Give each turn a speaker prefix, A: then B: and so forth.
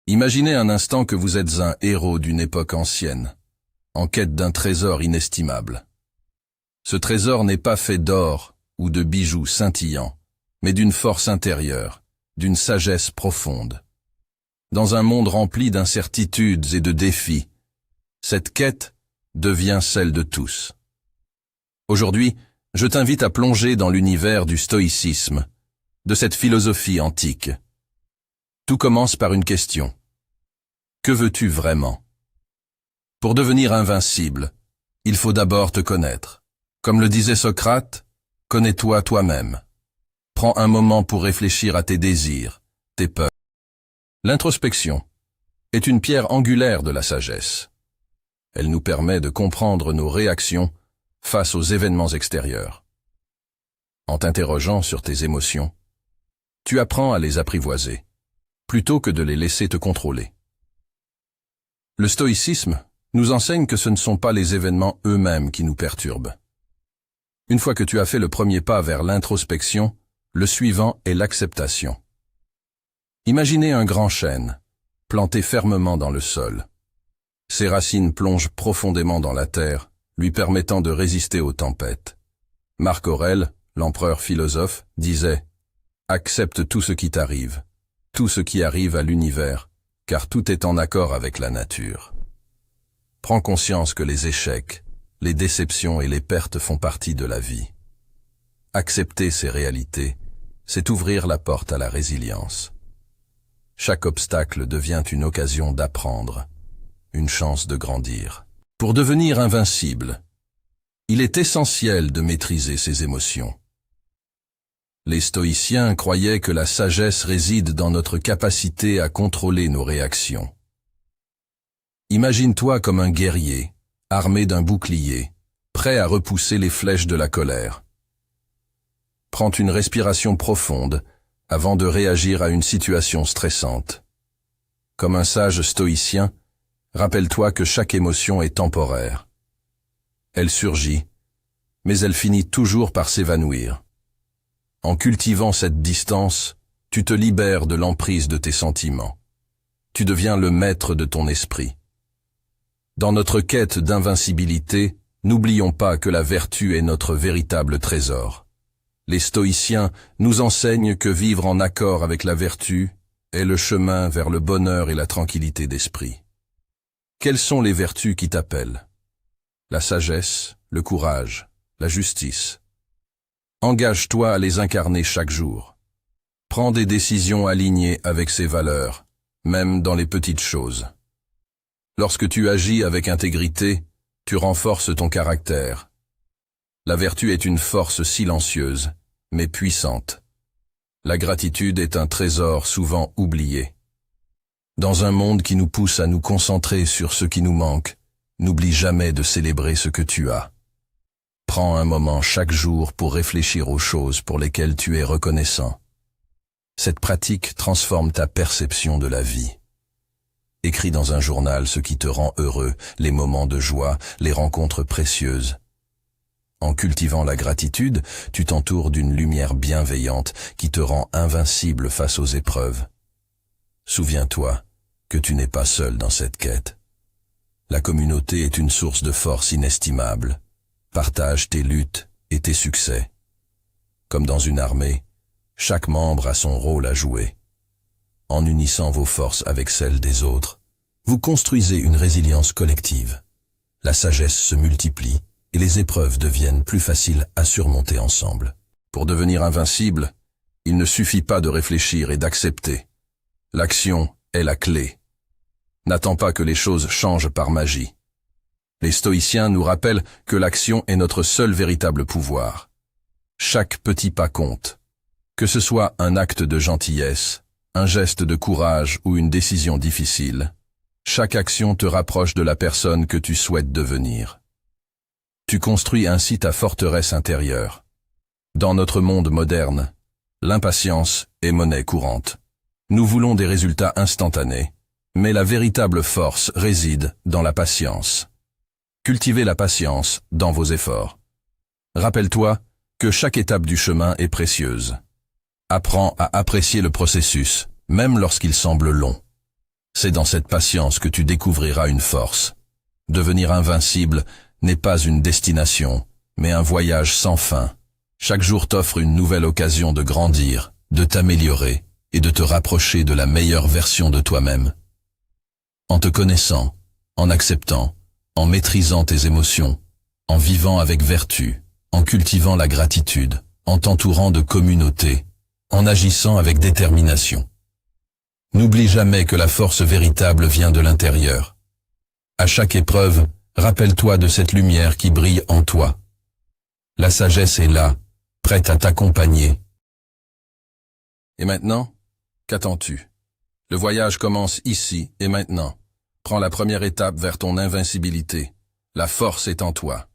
A: Imaginez un instant que vous êtes un héros d'une époque ancienne, en quête d'un trésor inestimable. Ce trésor n'est pas fait d'or ou de bijoux scintillants, mais d'une force intérieure, d'une sagesse profonde. Dans un monde rempli d'incertitudes et de défis, cette quête devient celle de tous. Aujourd'hui, je t'invite à plonger dans l'univers du stoïcisme, de cette philosophie antique. Tout commence par une question. Que veux-tu vraiment? Pour devenir invincible, il faut d'abord te connaître. Comme le disait Socrate, connais-toi toi-même. Prends un moment pour réfléchir à tes désirs, tes peurs. L'introspection est une pierre angulaire de la sagesse. Elle nous permet de comprendre nos réactions face aux événements extérieurs. En t'interrogeant sur tes émotions, tu apprends à les apprivoiser, plutôt que de les laisser te contrôler. Le stoïcisme nous enseigne que ce ne sont pas les événements eux-mêmes qui nous perturbent. Une fois que tu as fait le premier pas vers l'introspection, le suivant est l'acceptation. Imaginez un grand chêne, planté fermement dans le sol. Ses racines plongent profondément dans la terre, lui permettant de résister aux tempêtes. Marc Aurèle, l'empereur philosophe, disait « Accepte tout ce qui t'arrive, tout ce qui arrive à l'univers, car tout est en accord avec la nature. » Prends conscience que les échecs, les déceptions et les pertes font partie de la vie. Accepter ces réalités, c'est ouvrir la porte à la résilience. Chaque obstacle devient une occasion d'apprendre, une chance de grandir. Pour devenir invincible, il est essentiel de maîtriser ses émotions. Les stoïciens croyaient que la sagesse réside dans notre capacité à contrôler nos réactions. Imagine-toi comme un guerrier, armé d'un bouclier, prêt à repousser les flèches de la colère. Prends une respiration profonde avant de réagir à une situation stressante. Comme un sage stoïcien, rappelle-toi que chaque émotion est temporaire. Elle surgit, mais elle finit toujours par s'évanouir. En cultivant cette distance, tu te libères de l'emprise de tes sentiments. Tu deviens le maître de ton esprit. Dans notre quête d'invincibilité, n'oublions pas que la vertu est notre véritable trésor. Les stoïciens nous enseignent que vivre en accord avec la vertu est le chemin vers le bonheur et la tranquillité d'esprit. Quelles sont les vertus qui t'appellent? La sagesse, le courage, la justice. Engage-toi à les incarner chaque jour. Prends des décisions alignées avec ces valeurs, même dans les petites choses. Lorsque tu agis avec intégrité, tu renforces ton caractère. La vertu est une force silencieuse, mais puissante. La gratitude est un trésor souvent oublié. Dans un monde qui nous pousse à nous concentrer sur ce qui nous manque, n'oublie jamais de célébrer ce que tu as. Prends un moment chaque jour pour réfléchir aux choses pour lesquelles tu es reconnaissant. Cette pratique transforme ta perception de la vie. Écris dans un journal ce qui te rend heureux, les moments de joie, les rencontres précieuses. En cultivant la gratitude, tu t'entoures d'une lumière bienveillante qui te rend invincible face aux épreuves. Souviens-toi que tu n'es pas seul dans cette quête. La communauté est une source de force inestimable. Partage tes luttes et tes succès. Comme dans une armée, chaque membre a son rôle à jouer. En unissant vos forces avec celles des autres, vous construisez une résilience collective. La sagesse se multiplie et les épreuves deviennent plus faciles à surmonter ensemble. Pour devenir invincible, il ne suffit pas de réfléchir et d'accepter. L'action est la clé. N'attends pas que les choses changent par magie. Les stoïciens nous rappellent que l'action est notre seul véritable pouvoir. Chaque petit pas compte. Que ce soit un acte de gentillesse, un geste de courage ou une décision difficile, chaque action te rapproche de la personne que tu souhaites devenir. Tu construis ainsi ta forteresse intérieure. Dans notre monde moderne, l'impatience est monnaie courante. Nous voulons des résultats instantanés, mais la véritable force réside dans la patience. Cultivez la patience dans vos efforts. Rappelle-toi que chaque étape du chemin est précieuse. Apprends à apprécier le processus, même lorsqu'il semble long. C'est dans cette patience que tu découvriras une force. Devenir invincible n'est pas une destination, mais un voyage sans fin. Chaque jour t'offre une nouvelle occasion de grandir, de t'améliorer et de te rapprocher de la meilleure version de toi-même. En te connaissant, en acceptant, en maîtrisant tes émotions, en vivant avec vertu, en cultivant la gratitude, en t'entourant de communautés, en agissant avec détermination. N'oublie jamais que la force véritable vient de l'intérieur. À chaque épreuve, rappelle-toi de cette lumière qui brille en toi. La sagesse est là, prête à t'accompagner. Et maintenant, qu'attends-tu? Le voyage commence ici et maintenant. Prends la première étape vers ton invincibilité. La force est en toi.